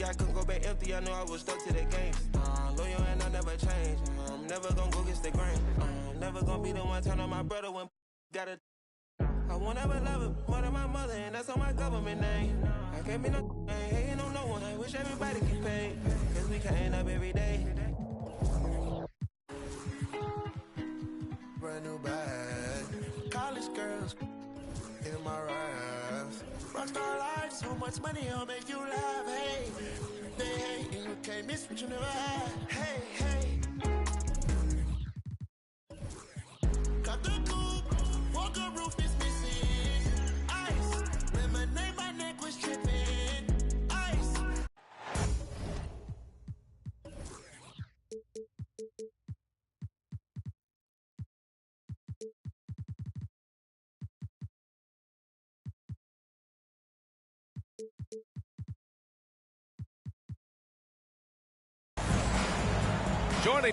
50, I couldn't go back empty. I know I was stuck to the game. Loyal and I never change. I'm never gonna go against the grain. I'm never gonna be the one turn on my brother when gotta. I won't ever love him more than my mother, and that's on my government name. I can't be no hating on no one. I wish everybody could pay, cause we can't up every day. Brand new bag, college girls in my raps. Rockstar life, so much money, I'll make you laugh. Hey, they hate and you can't miss what you never had. Hey, hey. Got the coupe, walker roof is missing. Ice, lemonade, my neck was tripping. Ice. Joining.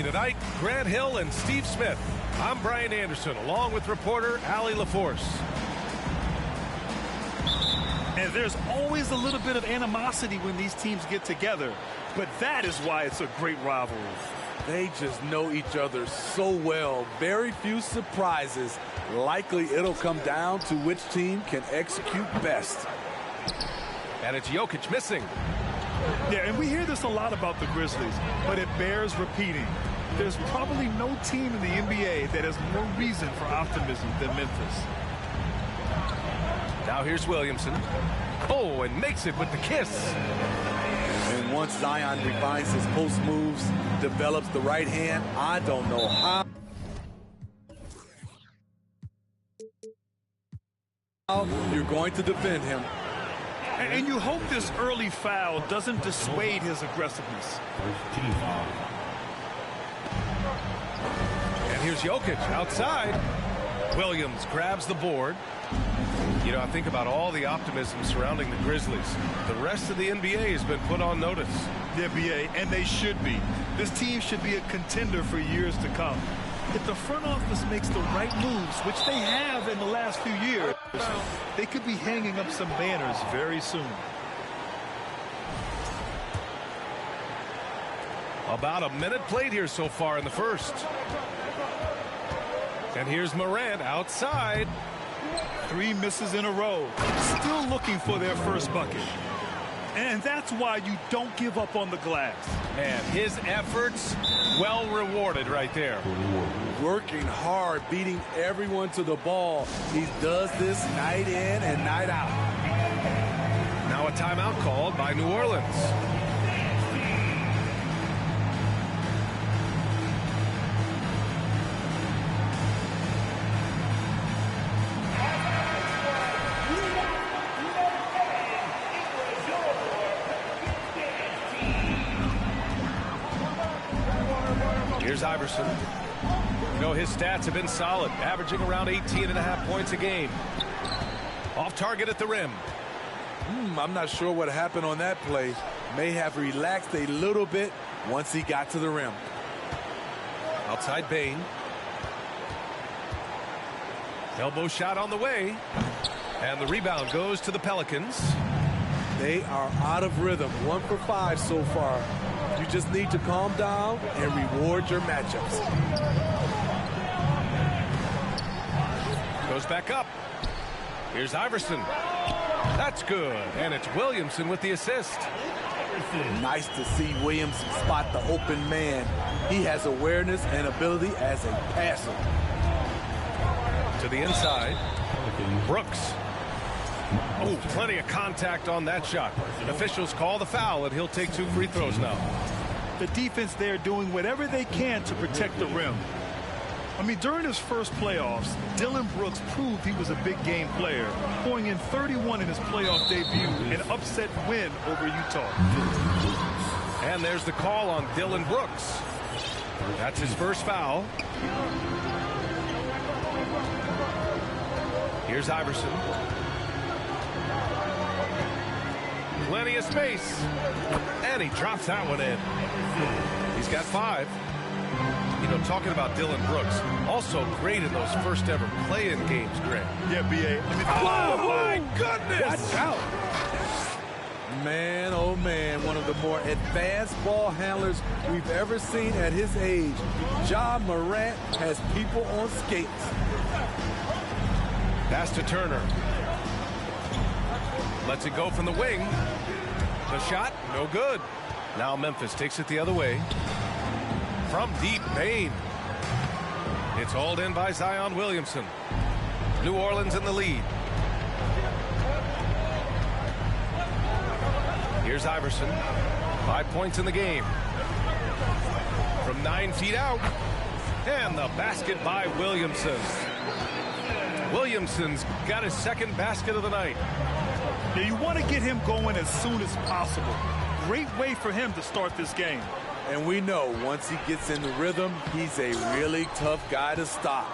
Tonight, Grant Hill and Steve Smith. I'm Brian Anderson, along with reporter Allie LaForce. And there's always a little bit of animosity when these teams get together, but that is why it's a great rivalry. They just know each other so well. Very few surprises. Likely it'll come down to which team can execute best. And it's Jokic missing. Yeah, and we hear this a lot about the Grizzlies, but it bears repeating. There's probably no team in the NBA that has more reason for optimism than Memphis. Now here's Williamson. Oh, and makes it with the kiss. And once Zion refines his post moves, develops the right hand, I don't know how you're going to defend him. And you hope this early foul doesn't dissuade his aggressiveness. And here's Jokic outside. Williams grabs the board. You know, I think about all the optimism surrounding the Grizzlies. The rest of the NBA has been put on notice. The NBA, and they should be. This team should be a contender for years to come. If the front office makes the right moves, which they have in the last few years, they could be hanging up some banners very soon. About a minute played here so far in the first. And here's Morant outside. 3 misses in a row. Still looking for their first bucket. And that's why you don't give up on the glass. And his efforts well rewarded right there. Working hard, beating everyone to the ball. He does this night in and night out. Now a timeout called by New Orleans. Here's Iverson. You know, his stats have been solid, averaging around 18.5 points a game. Off target at the rim. I'm not sure what happened on that play. May have relaxed a little bit once he got to the rim. Outside Bane. Elbow shot on the way. And the rebound goes to the Pelicans. They are out of rhythm. 1 for 5 so far. You just need to calm down and reward your matchups. back up. Here's Iverson. That's good. And it's Williamson with the assist. Nice to see Williamson spot the open man. He has awareness and ability as a passer. To the inside. Brooks. Oh, plenty of contact on that shot. Officials call the foul, and he'll take 2 free throws now. The defense there doing whatever they can to protect the rim. I mean, during his first playoffs, Dillon Brooks proved he was a big game player, pouring in 31 in his playoff debut, an upset win over Utah. And there's the call on Dillon Brooks. That's his first foul. Here's Iverson. Plenty of space. And he drops that one in. He's got 5. You know, talking about Dillon Brooks, also great in those first ever play-in games, Greg. Yeah, B.A. I mean, oh, my goodness! Watch out. Man, oh man, one of the more advanced ball handlers we've ever seen at his age. Ja Morant has people on skates. Pass to Turner. Lets it go from the wing. The shot, no good. Now Memphis takes it the other way. From deep, Bane. It's hauled in by Zion Williamson. New Orleans in the lead. Here's Iverson. 5 points in the game. From 9 feet out. And the basket by Williamson. Williamson's got his second basket of the night. Yeah, you want to get him going as soon as possible. Great way for him to start this game. And we know once he gets in the rhythm, he's a really tough guy to stop.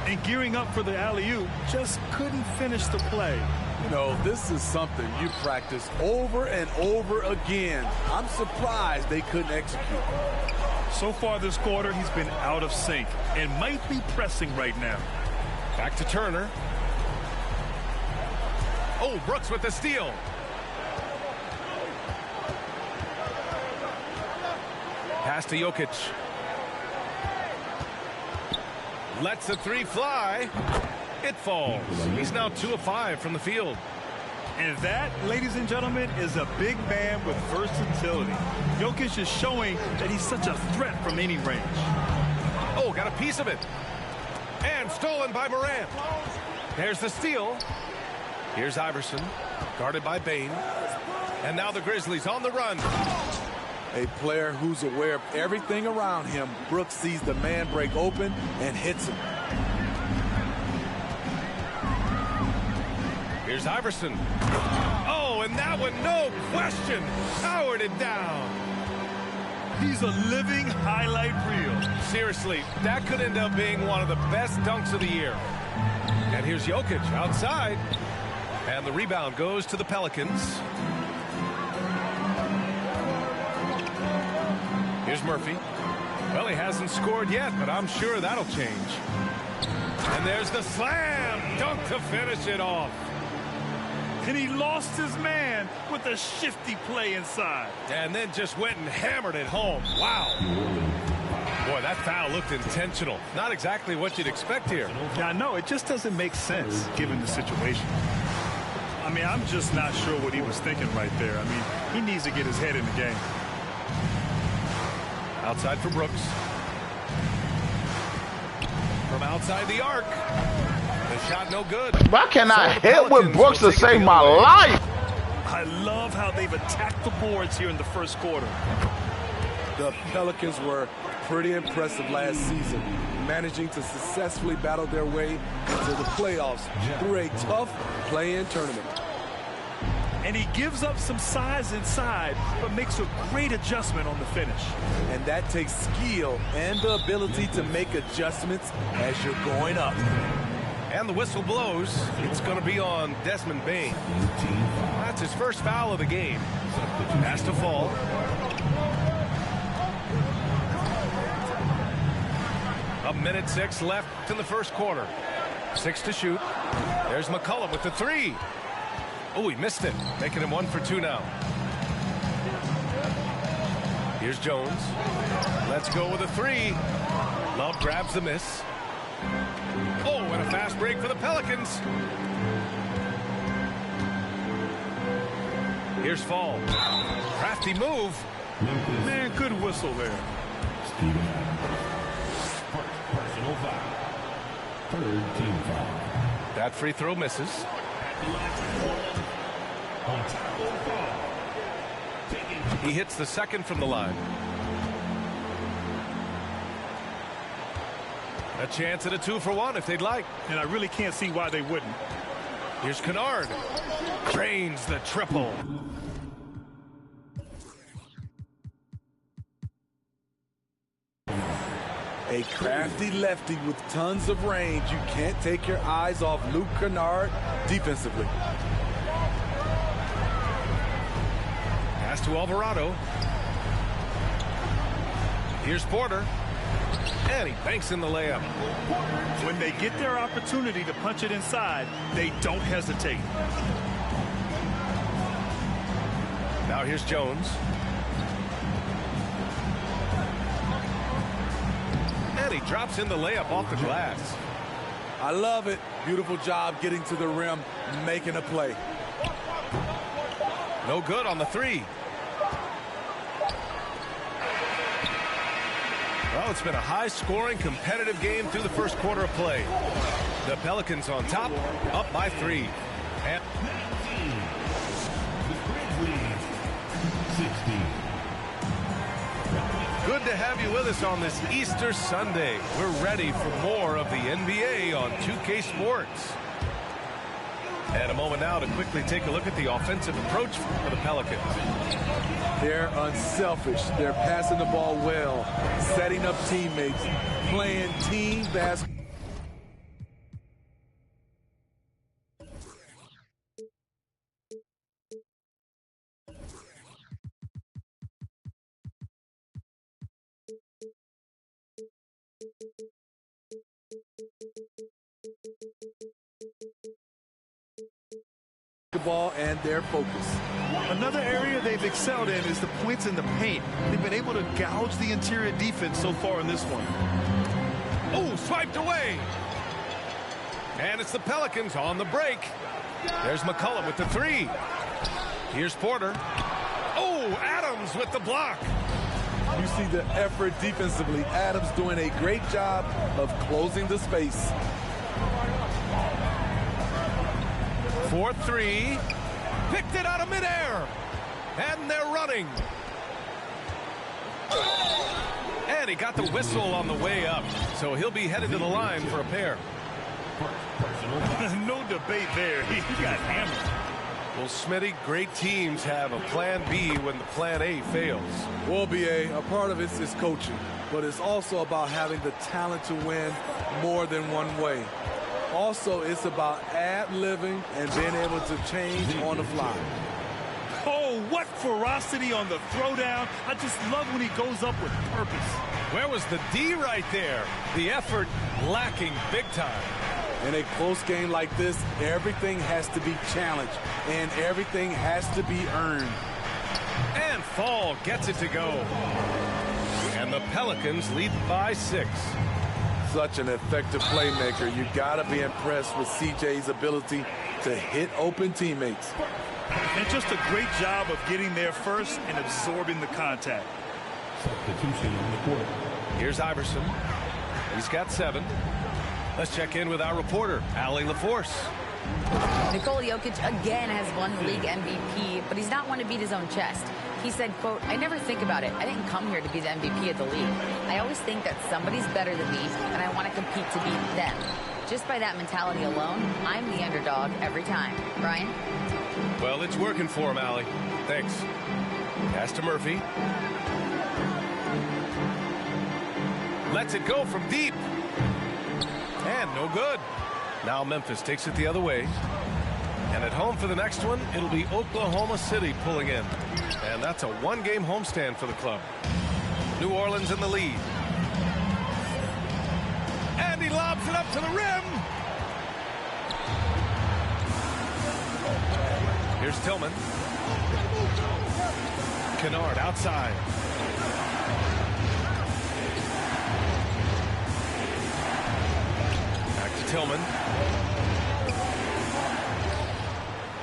And gearing up for the alley-oop, just couldn't finish the play. You know, this is something you practice over and over again. I'm surprised they couldn't execute. So far this quarter, he's been out of sync and might be pressing right now. Back to Turner. Oh, Brooks with the steal. Pass to Jokic. Lets the 3 fly. It falls. He's now 2 of 5 from the field. And that, ladies and gentlemen, is a big man with versatility. Jokic is showing that he's such a threat from any range. Oh, got a piece of it. And stolen by Morant. There's the steal. Here's Iverson, guarded by Bane. And now the Grizzlies on the run. A player who's aware of everything around him. Brooks sees the man break open and hits him. Here's Iverson. Oh, and that one, no question, powered it down. He's a living highlight reel. Seriously, that could end up being one of the best dunks of the year. And here's Jokic outside. And the rebound goes to the Pelicans. Here's Murphy. Well, he hasn't scored yet, but I'm sure that'll change. And there's the slam dunk to finish it off. And he lost his man with a shifty play inside. And then just went and hammered it home. Wow. Boy, that foul looked intentional. Not exactly what you'd expect here. Yeah, I know. It just doesn't make sense given the situation. I mean, I'm just not sure what he was thinking right there. I mean, he needs to get his head in the game. Outside for Brooks. From outside the arc. The shot no good. Why can't I hit with Brooks to save my life? I love how they've attacked the boards here in the first quarter. The Pelicans were pretty impressive last season, managing to successfully battle their way into the playoffs through a tough play-in tournament. And he gives up some size inside, but makes a great adjustment on the finish. And that takes skill and the ability to make adjustments as you're going up. And the whistle blows. It's going to be on Desmond Bane. That's his first foul of the game. Has to fall. A minute 6 left in the first quarter. 6 to shoot. There's McCollum with the 3. Oh, he missed it, making him 1 for 2 now. Here's Jones. Let's go with a 3. Love grabs the miss. Oh, and a fast break for the Pelicans. Here's Fall. Crafty move. Man, good whistle there. Steven Adams. Personal foul. Third team foul. That free throw misses. He hits the second from the line. A chance at a 2-for-1 if they'd like. And I really can't see why they wouldn't. Here's Kennard. Drains the triple. A crafty lefty with tons of range. You can't take your eyes off Luke Kennard defensively. Pass to Alvarado. Here's Porter. And he banks in the layup. When they get their opportunity to punch it inside, they don't hesitate. Now here's Jones. And he drops in the layup off the glass. I love it. Beautiful job getting to the rim, making a play. No good on the three. Well, it's been a high-scoring, competitive game through the first quarter of play. The Pelicans on top, up by 3. And good to have you with us on this Easter Sunday. We're ready for more of the NBA on 2K Sports. And a moment now to quickly take a look at the offensive approach for the Pelicans. They're unselfish. They're passing the ball well, setting up teammates, playing team basketball. And their focus. Another area they've excelled in is the points in the paint. They've been able to gouge the interior defense so far in this one. Oh, swiped away. And it's the Pelicans on the break. There's McCullough with the 3. Here's Porter. Oh, Adams with the block. You see the effort defensively. Adams doing a great job of closing the space. 4-3. Picked it out of midair. And they're running. And he got the whistle on the way up. So he'll be headed to the line for a pair. No debate there. He got hammered. Well, Smitty, great teams have a plan B when the plan A fails. Well, BA, a part of it is coaching. But it's also about having the talent to win more than one way. Also, it's about ad-libbing and being able to change on the fly. Oh, what ferocity on the throwdown. I just love when he goes up with purpose. Where was the D right there? The effort lacking big time. In a close game like this, everything has to be challenged, and everything has to be earned. And Fall gets it to go. And the Pelicans lead by 6. Such an effective playmaker. You got to be impressed with CJ's ability to hit open teammates. And just a great job of getting there first and absorbing the contact. Substitution on the court. Here's Iverson. He's got 7. Let's check in with our reporter, Allie LaForce. Nikola Jokic again has won the league MVP, but he's not one to beat his own chest. He said, quote, "I never think about it. I didn't come here to be the MVP of the league. I always think that somebody's better than me, and I want to compete to beat them. Just by that mentality alone, I'm the underdog every time." Brian? Well, it's working for him, Allie. Thanks. Pass to Murphy. Lets it go from deep. And no good. Now Memphis takes it the other way. And at home for the next one, it'll be Oklahoma City pulling in. And that's a one-game homestand for the club. New Orleans in the lead. And he lobs it up to the rim. Here's Tillman. Kennard outside. Tillman.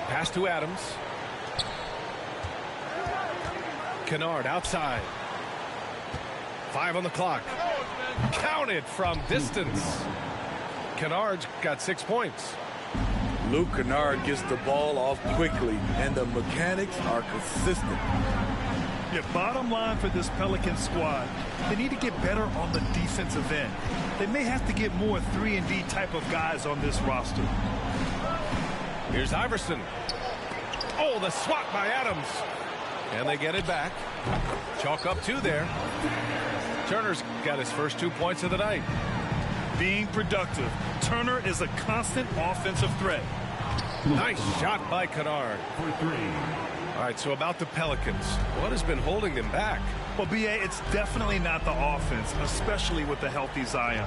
Pass to Adams. Kennard outside. 5 on the clock. Counted from distance. Kennard's got 6 points. Luke Kennard gets the ball off quickly, and the mechanics are consistent. Yeah, bottom line for this Pelican squad, they need to get better on the defensive end. They may have to get more 3-and-D type of guys on this roster. Here's Iverson. Oh, the swat by Adams. And they get it back. Chalk up 2 there. Turner's got his first 2 points of the night. Being productive. Turner is a constant offensive threat. Nice shot by Kennard. For 3. All right, so about the Pelicans. What has been holding them back? Well, B.A., it's definitely not the offense, especially with the healthy Zion.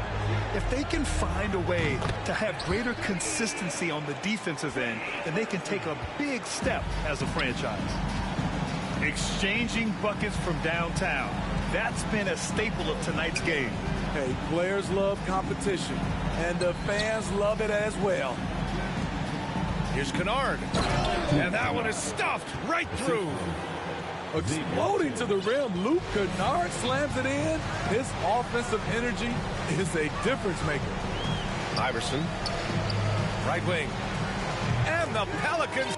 If they can find a way to have greater consistency on the defensive end, then they can take a big step as a franchise. Exchanging buckets from downtown. That's been a staple of tonight's game. Hey, players love competition, and the fans love it as well. Here's Kennard. And that one is stuffed right through. Exploding to the rim, Luke Kennard slams it in. His offensive energy is a difference maker. Iverson. Right wing. And the Pelicans.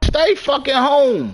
Stay fucking home.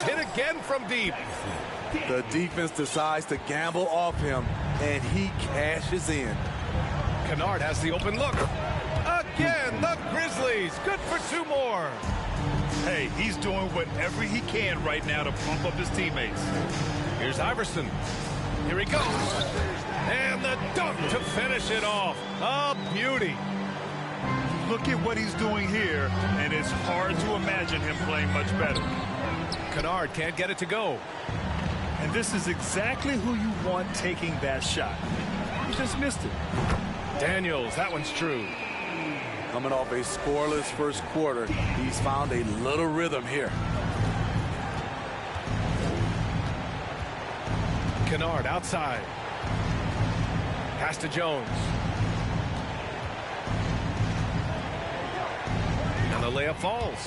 Hit again from deep. The defense decides to gamble off him, and he cashes in. Kennard has the open look. Again, the Grizzlies. Good for 2 more. Hey, he's doing whatever he can right now to pump up his teammates. Here's Iverson. Here he goes. And the dunk to finish it off. A beauty. Look at what he's doing here, and it's hard to imagine him playing much better. Kennard can't get it to go. And this is exactly who you want taking that shot. He just missed it. Daniels, that one's true. Coming off a scoreless first quarter, he's found a little rhythm here. Kennard outside. Pass to Jones. And the layup falls.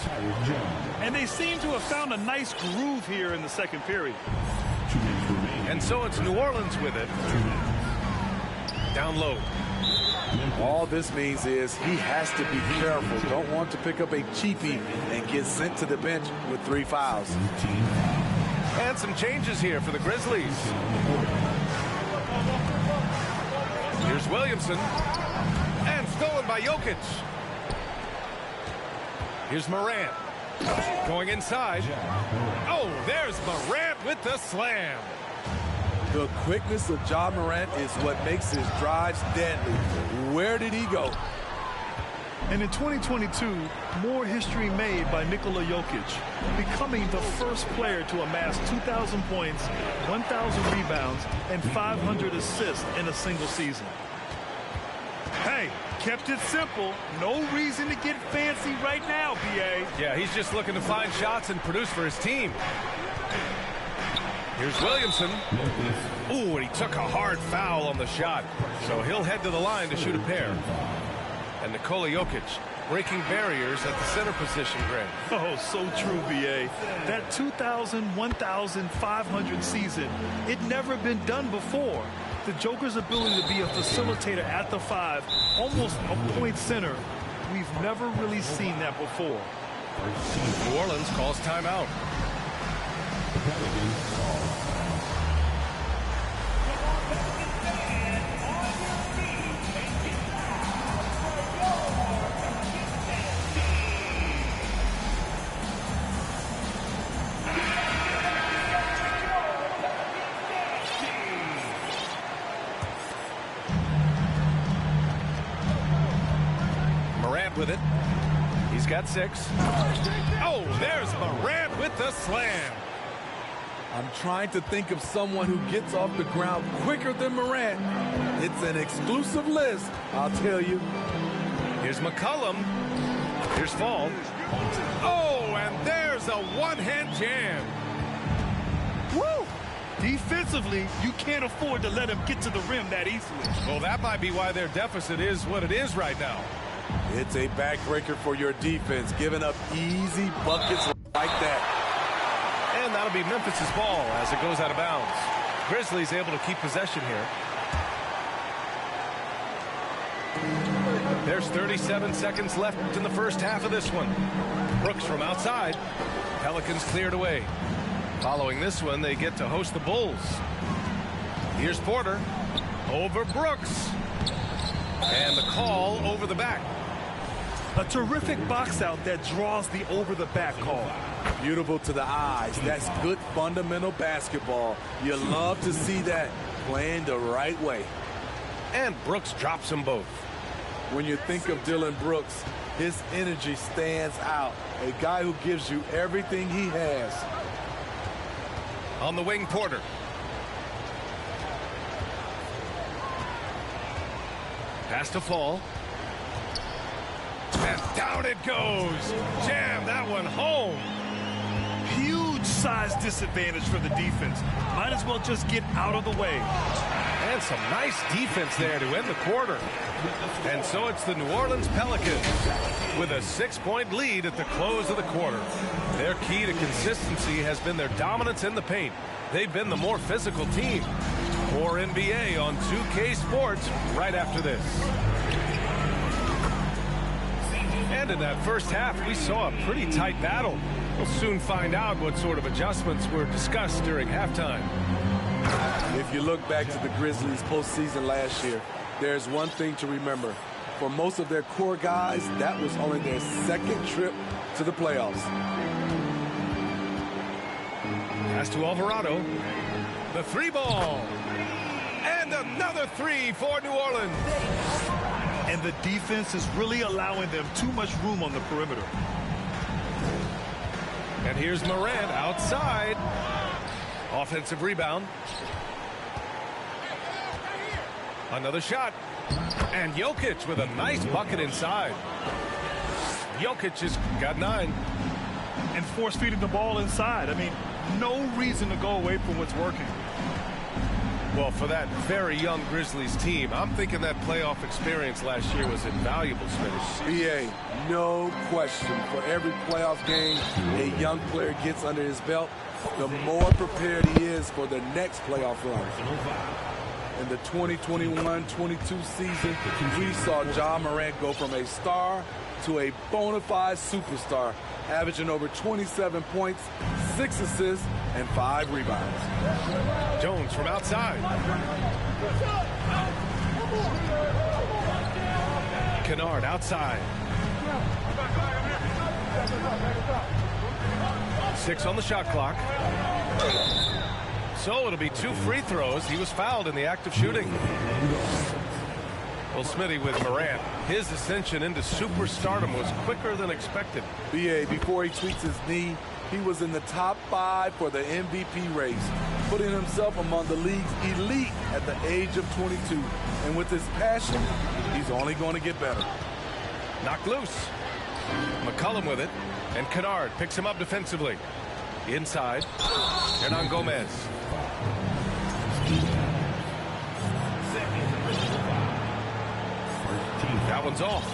And they seem to have found a nice groove here in the second period. 2 minutes remaining. And so it's New Orleans with it. 2 minutes. Down low. All this means is he has to be careful. Don't want to pick up a cheapie and get sent to the bench with 3 fouls. And some changes here for the Grizzlies. Here's Williamson. And stolen by Jokic. Here's Morant. Going inside. Oh, there's Morant with the slam. The quickness of Ja Morant is what makes his drives deadly. Where did he go? And in 2022, more history made by Nikola Jokic, becoming the first player to amass 2,000 points, 1,000 rebounds, and 500 assists in a single season. Hey, kept it simple. No reason to get fancy right now, B.A. Yeah, he's just looking to find shots and produce for his team. Here's Williamson. Ooh, and he took a hard foul on the shot. So he'll head to the line to shoot a pair. And Nikola Jokic breaking barriers at the center position, Greg. Oh, so true, B.A. That 2,000, 1,500 season, it never been done before. The Joker's ability to be a facilitator at the 5, almost a point center, we've never really seen that before. New Orleans calls timeout. with it. He's got 6. Oh, there's Morant with the slam. I'm trying to think of someone who gets off the ground quicker than Morant. It's an exclusive list, I'll tell you. Here's McCollum. Here's Fall. Oh, and there's a one-hand jam. Woo! Defensively, you can't afford to let him get to the rim that easily. Well, that might be why their deficit is what it is right now. It's a backbreaker for your defense, giving up easy buckets like that. And that'll be Memphis's ball as it goes out of bounds. Grizzlies able to keep possession here. There's 37 seconds left in the first half of this one. Brooks from outside. Pelicans cleared away. Following this one, they get to host the Bulls. Here's Porter over Brooks. And the call over the back. A terrific box out that draws the over-the-back call. Beautiful to the eyes. That's good fundamental basketball. You love to see that playing the right way. And Brooks drops them both. When you think of Dillon Brooks, his energy stands out. A guy who gives you everything he has. On the wing, Porter. Pass to Fall. And down it goes. Jam that one home. Huge size disadvantage for the defense. Might as well just get out of the way. And some nice defense there to end the quarter. And so it's the New Orleans Pelicans with a 6-point lead at the close of the quarter. Their key to consistency has been their dominance in the paint. They've been the more physical team. More NBA on 2K Sports right after this. And in that first half, we saw a pretty tight battle. We'll soon find out what sort of adjustments were discussed during halftime. If you look back to the Grizzlies postseason last year, there's one thing to remember. For most of their core guys, that was only their second trip to the playoffs. Pass to Alvarado. The 3-ball. And another 3 for New Orleans. And the defense is really allowing them too much room on the perimeter. And here's Morant outside. Offensive rebound. Another shot. And Jokic with a nice bucket inside. Jokic has got 9. And force-feeding the ball inside. I mean, no reason to go away from what's working. Well, for that very young Grizzlies team, I'm thinking that playoff experience last year was invaluable, Smith. BA, no question. For every playoff game a young player gets under his belt, the more prepared he is for the next playoff run. In the 2021-22 season, we saw Ja Morant go from a star to a bona fide superstar, averaging over 27 points, 6 assists, and 5 rebounds. Jones from outside. Kennard outside. 6 on the shot clock. So it'll be 2 free throws. He was fouled in the act of shooting. Well, Smitty with Morant, his ascension into superstardom was quicker than expected. BA, before he tweaks his knee, he was in the top 5 for the MVP race, putting himself among the league's elite at the age of 22. And with his passion, he's only going to get better. Knocked loose. McCollum with it, and Kennard picks him up defensively. Inside, Hernan Gomez. That one's off.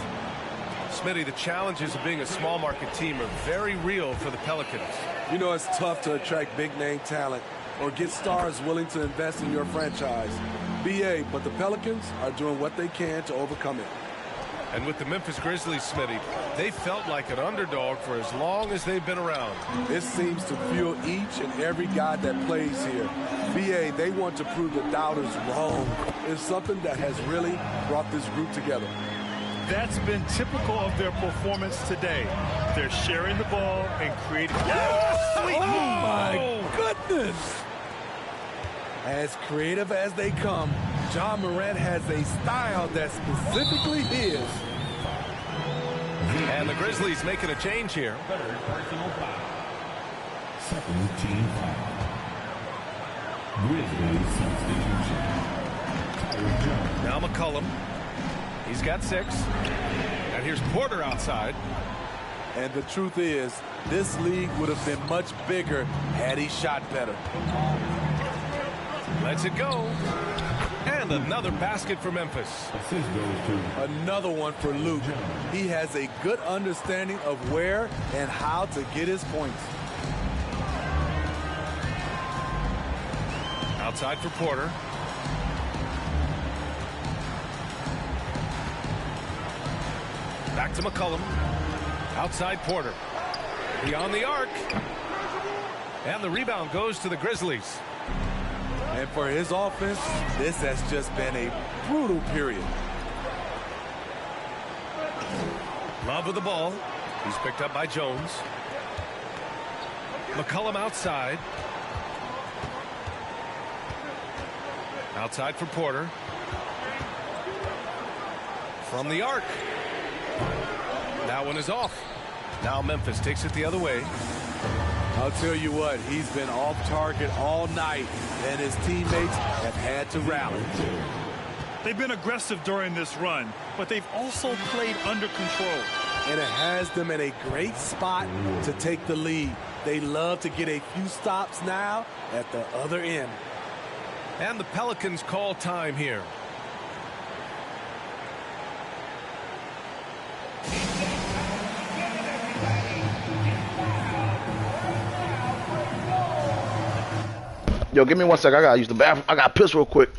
Smitty, the challenges of being a small market team are very real for the Pelicans. You know, it's tough to attract big name talent or get stars willing to invest in your franchise. BA, but the Pelicans are doing what they can to overcome it. And with the Memphis Grizzlies, Smitty, they felt like an underdog for as long as they've been around. It seems to fuel each and every guy that plays here. BA, they want to prove the doubters wrong. It's something that has really brought this group together. That's been typical of their performance today. They're sharing the ball and creating. Oh, my goodness! As creative as they come, Ja Morant has a style that's specifically his. And the Grizzlies making a change here. Third personal foul. Second team foul. Grizzlies substitution. Tyler Jones. Now McCollum. He's got 6. And here's Porter outside. And the truth is, this league would have been much bigger had he shot better. Lets it go. And another basket for Memphis. Assist goes to Another one for Luke. He has a good understanding of where and how to get his points. Outside for Porter. Back to McCollum. Outside Porter. Beyond the arc. And the rebound goes to the Grizzlies. And for his offense, this has just been a brutal period. Love with the ball. He's picked up by Jones. McCollum outside. Outside for Porter. From the arc. That one is off. Now Memphis takes it the other way. I'll tell you what, he's been off target all night, and his teammates have had to rally. They've been aggressive during this run, but they've also played under control. And it has them in a great spot to take the lead. They love to get a few stops now at the other end. And the Pelicans call time here. Yo, give me 1 second. I gotta use the bathroom. I gotta piss real quick.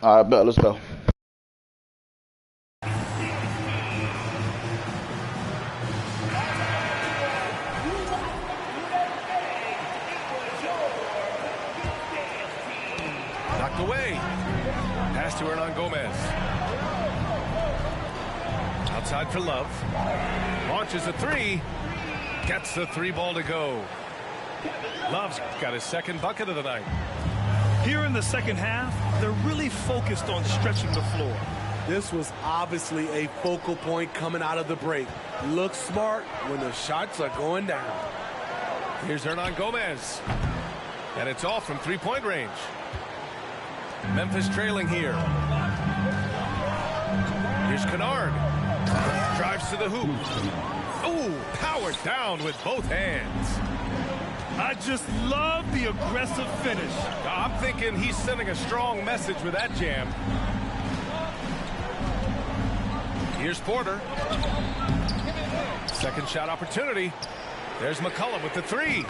All right, bet. Let's go. Knocked away. Pass to Hernan Gomez. Outside for Love. Launches a 3. Gets the 3 ball to go. Love's got his second bucket of the night. Here in the second half, they're really focused on stretching the floor. This was obviously a focal point coming out of the break. Look smart when the shots are going down. Here's Hernan Gomez. And it's off from 3-point range. Memphis trailing here. Here's Kennard. Drives to the hoop. Ooh, powered down with both hands. I just love the aggressive finish. I'm thinking he's sending a strong message with that jam. Here's Porter. Second shot opportunity. There's McCollum with the 3.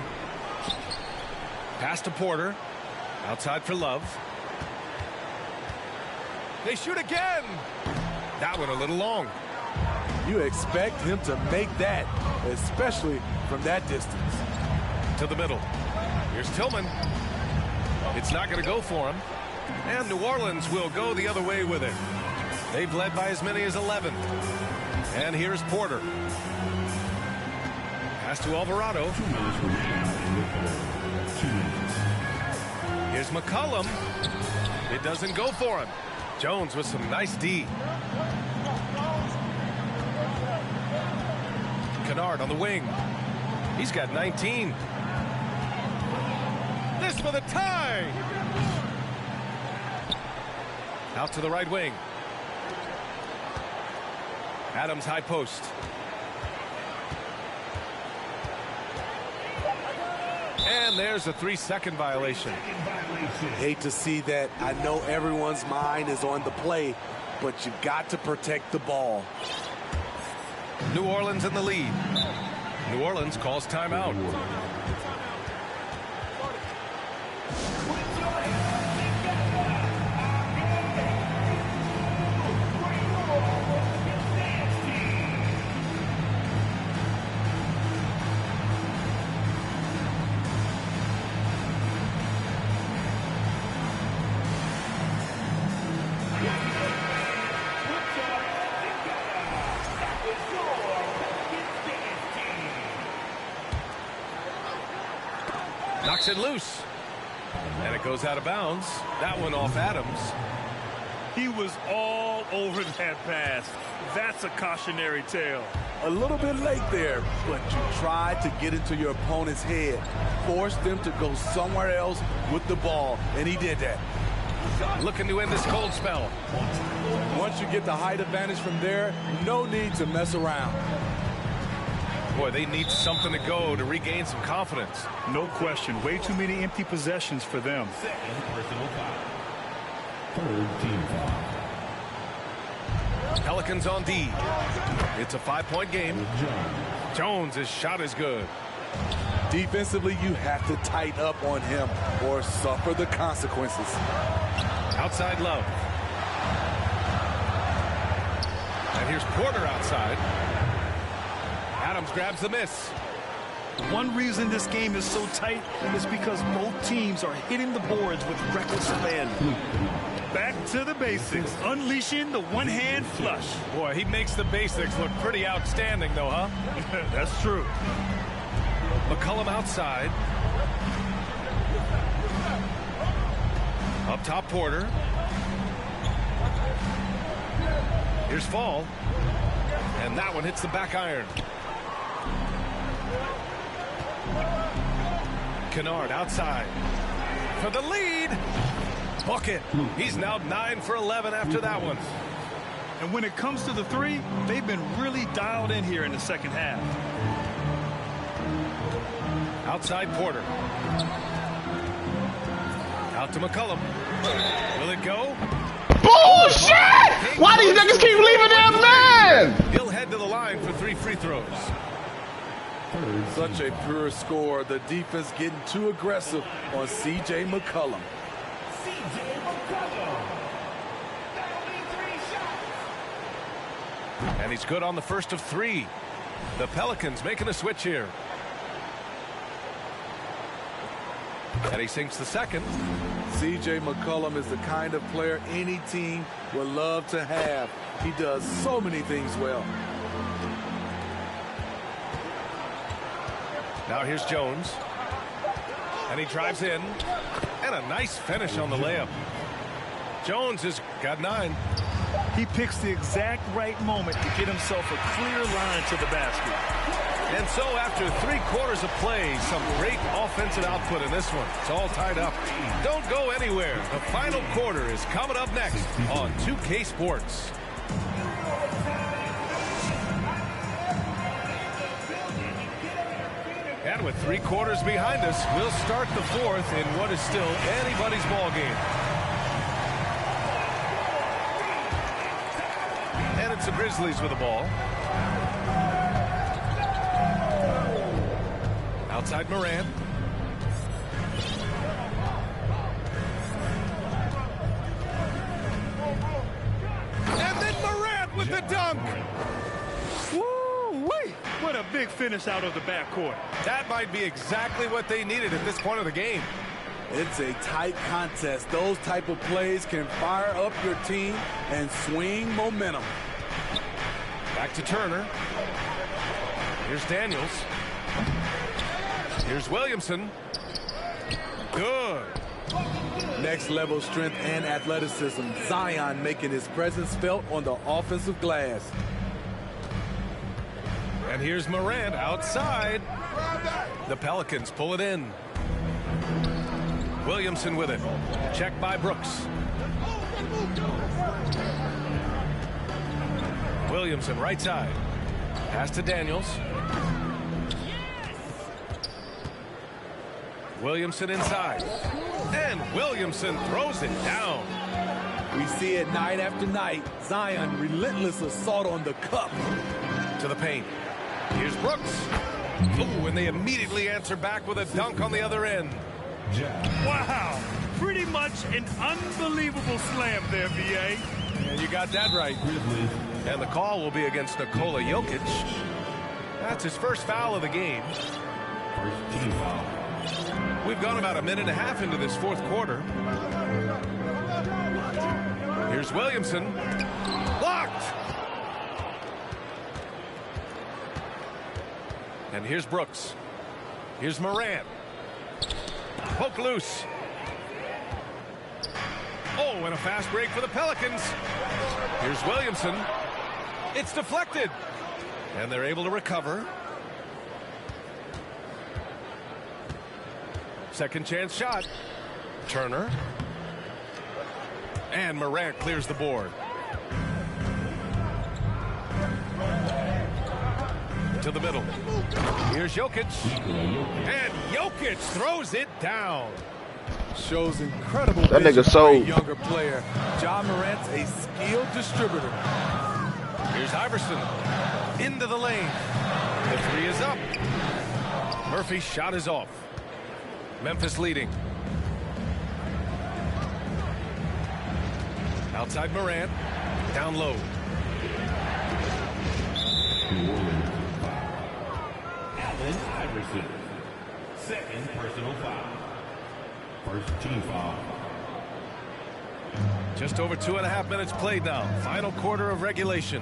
Pass to Porter. Outside for Love. They shoot again. That one a little long. You expect him to make that, especially from that distance. To the middle. Here's Tillman. It's not going to go for him. And New Orleans will go the other way with it. They've led by as many as 11. And here's Porter. Pass to Alvarado. 2 minutes remaining in the third. 2 minutes. Here's McCollum. It doesn't go for him. Jones with some nice D. Kennard on the wing. He's got 19. This for the tie. Out to the right wing. Adams high post. And there's a 3-second violation. Hate to see that. I know everyone's mind is on the play, but you got to protect the ball. New Orleans in the lead. New Orleans calls timeout. Knocks it loose. And it goes out of bounds. That one off Adams. He was all over that pass. That's a cautionary tale. A little bit late there, but you tried to get into your opponent's head. Force them to go somewhere else with the ball, and he did that. Looking to end this cold spell. Once you get the height advantage from there, no need to mess around. Boy, they need something to go to regain some confidence. No question. Way too many empty possessions for them. Third team foul. Pelicans on D. It's a 5-point game. Jones' shot is good. Defensively, you have to tighten up on him or suffer the consequences. Outside Love. And here's Porter outside. Adams grabs the miss. One reason this game is so tight is because both teams are hitting the boards with reckless abandon. Back to the basics, unleashing the one-hand flush. Boy, he makes the basics look pretty outstanding, though, huh? That's true. McCollum outside. Up top, Porter. Here's Fall. And that one hits the back iron. Kennard outside. For the lead. Bucket. He's now 9 for 11 after that one. And when it comes to the three, they've been really dialed in here in the second half. Outside Porter. Out to McCollum. Will it go? Bullshit! Why these niggas keep leaving their man? He'll head to the line for 3 free throws. Such a pure score. The defense getting too aggressive on C.J. McCollum. And he's good on the first of 3. The Pelicans making a switch here. And he sinks the second. C.J. McCollum is the kind of player any team would love to have. He does so many things well. Now here's Jones. And he drives in. And a nice finish on the layup. Jones has got 9. He picks the exact right moment to get himself a clear line to the basket. And so after 3 quarters of play, some great offensive output in this one. It's all tied up. Don't go anywhere. The final quarter is coming up next on 2K Sports. And with 3 quarters behind us, we'll start the 4th in what is still anybody's ball game. And it's the Grizzlies with the ball. Outside Morant. And then Morant with the dunk. Woo-wee! What a big finish out of the backcourt. That might be exactly what they needed at this point of the game. It's a tight contest. Those type of plays can fire up your team and swing momentum. Back to Turner. Here's Daniels. Here's Williamson. Good. Next level strength and athleticism. Zion making his presence felt on the offensive glass. And here's Morant outside. The Pelicans pull it in. Williamson with it. Checked by Brooks. Williamson right side. Pass to Daniels. Williamson inside. And Williamson throws it down. We see it night after night. Zion, relentless assault on the cup. To the paint. Here's Brooks. Ooh, and they immediately answer back with a dunk on the other end. Wow. Pretty much an unbelievable slam there, VA. And you got that right. And the call will be against Nikola Jokic. That's his first foul of the game. First team foul. We've gone about 1.5 minutes into this 4th quarter. Here's Williamson. Blocked! And here's Brooks. Here's Morant. Poke loose. Oh, and a fast break for the Pelicans. Here's Williamson. It's deflected. And they're able to recover. Second chance shot. Turner. And Morant clears the board. To the middle. Here's Jokic. And Jokic throws it down. Shows incredible That vision nigga for sold. a younger player. Ja Morant's a skilled distributor. Here's Iverson. Into the lane. The three is up. Murphy's shot is off. Memphis leading. Outside Morant. Down low. Allen Iverson. Second personal foul. First team foul. Just over 2.5 minutes played now. Final quarter of regulation.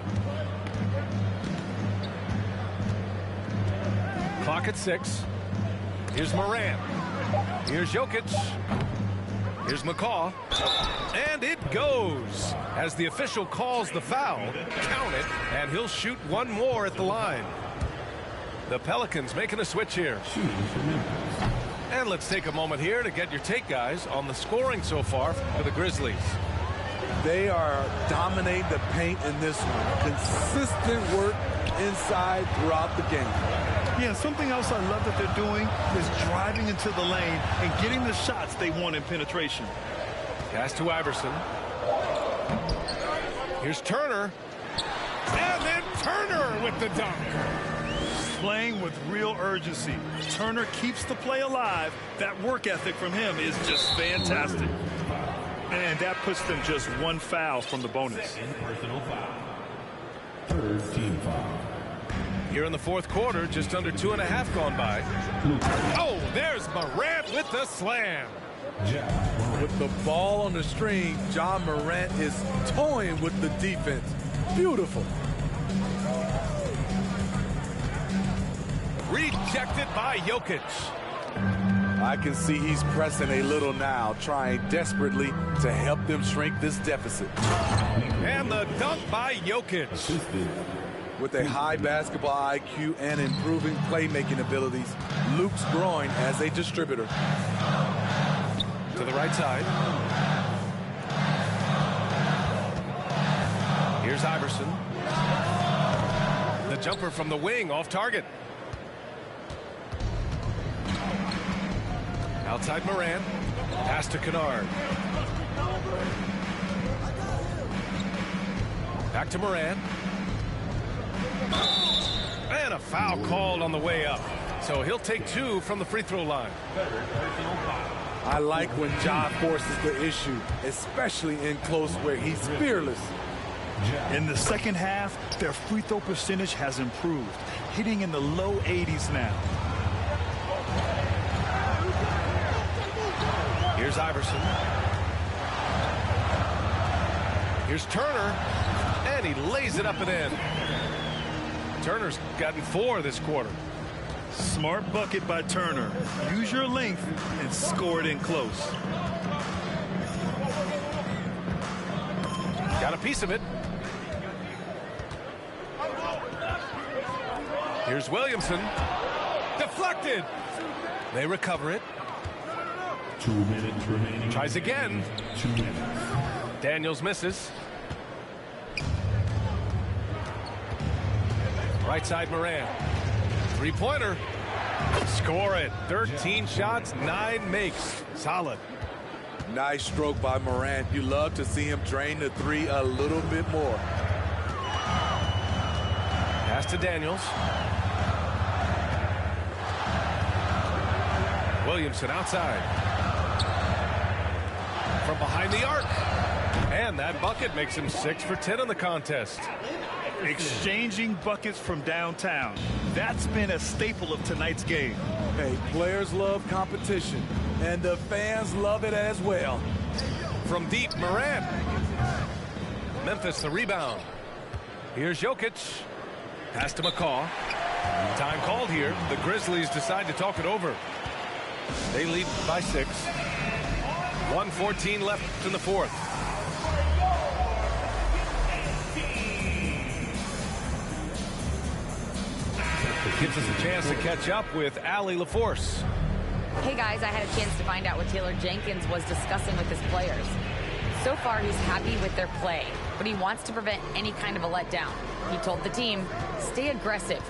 Clock at 6. Here's Morant. Here's Jokic. Here's McCaw. And it goes. As the official calls the foul, count it, and he'll shoot one more at the line. The Pelicans making a switch here. And let's take a moment here to get your take, guys, on the scoring so far for the Grizzlies. They are dominating the paint in this one. Consistent work inside throughout the game. Yeah, something else I love that they're doing is driving into the lane and getting the shots they want in penetration. Pass to Iverson. Here's Turner. And then Turner with the dunk. Playing with real urgency. Turner keeps the play alive. That work ethic from him is just fantastic. And that puts them just one foul from the bonus. Second personal foul. Third team foul. Here in the fourth quarter, just under 2.5 gone by. Oh, there's Morant with the slam. With the ball on the string, Ja Morant is toying with the defense. Beautiful. Rejected by Jokic. I can see he's pressing a little now, trying desperately to help them shrink this deficit. And the dunk by Jokic. With a high basketball IQ and improving playmaking abilities, Luke's growing as a distributor. To the right side. Here's Iverson. The jumper from the wing off target. Outside Morant. Pass to Kennard. Back to Morant. And a foul called on the way up. So he'll take 2 from the free throw line. I like when Ja forces the issue, especially in close where he's fearless. In the second half, their free throw percentage has improved, hitting in the low 80s now. Here's Iverson. Here's Turner. And he lays it up and in. Turner's gotten 4 this quarter. Smart bucket by Turner. Use your length and score it in close. Got a piece of it. Here's Williamson. Deflected. They recover it. 2 minutes remaining. Tries again. 2 minutes. Daniels misses. Right side Morant. Three-pointer. Score it. 13 shots, 9 makes. Solid. Nice stroke by Morant. You love to see him drain the 3 a little bit more. Pass to Daniels. Williamson outside. From behind the arc. And that bucket makes him 6 for 10 in the contest. Exchanging buckets from downtown. That's been a staple of tonight's game. Hey, players love competition, and the fans love it as well. From deep, Morant. Memphis the rebound. Here's Jokic. Pass to McCaw. Time called here. The Grizzlies decide to talk it over. They lead by 6. 1:14 left in the fourth. It gives us a chance to catch up with Allie LaForce. Hey guys, I had a chance to find out what Taylor Jenkins was discussing with his players. So far, he's happy with their play, but he wants to prevent any kind of a letdown. He told the team, stay aggressive.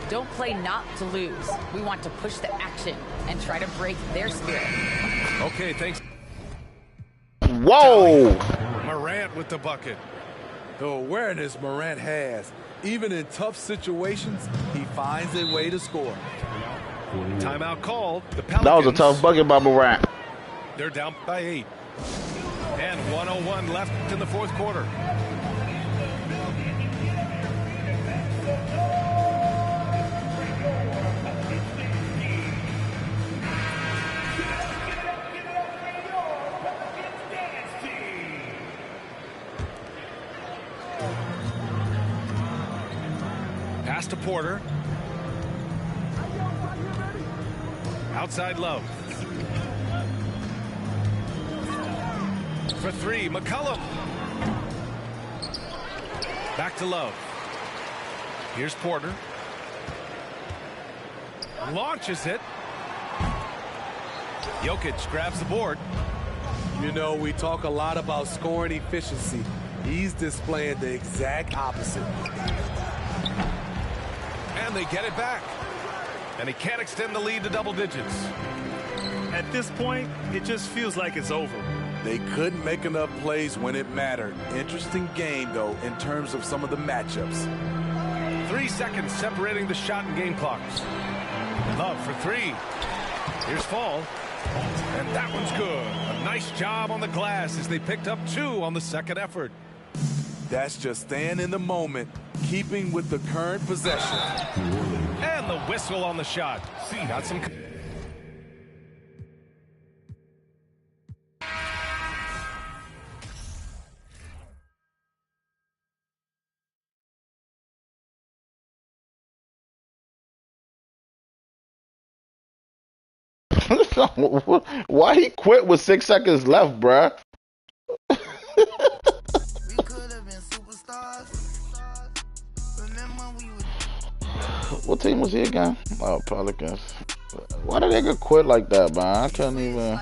Don't play not to lose. We want to push the action and try to break their spirit. Okay, thanks. Whoa! Morant with the bucket. The awareness Morant has. Even in tough situations, he finds a way to score. Timeout called. The Pelicans. That was a tough bucket by Morant. They're down by 8. And 1:01 left in the fourth quarter. Pass to Porter. Outside Love. For 3, McCollum. Back to Love. Here's Porter. Launches it. Jokic grabs the board. You know, we talk a lot about scoring efficiency. He's displaying the exact opposite. And they get it back. And he can't extend the lead to double digits. At this point, it just feels like it's over. They couldn't make enough plays when it mattered. Interesting game, though, in terms of some of the matchups. 3 seconds separating the shot and game clocks. Love for 3. Here's Fall. And that one's good. A nice job on the glass as they picked up 2 on the second effort. That's just staying in the moment, keeping with the current possession. And the whistle on the shot. Got some... Why he quit with 6 seconds left, bruh? What team was he again? Oh, Pelicans. Why did they quit like that, man? I can't even.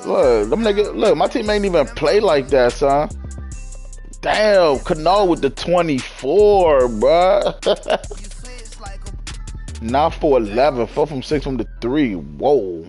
Look, them niggas. Look, my team ain't even play like that, son. Damn, Cano with the 24, bruh. Not 4-11, 4 from 6 from the 3. Whoa.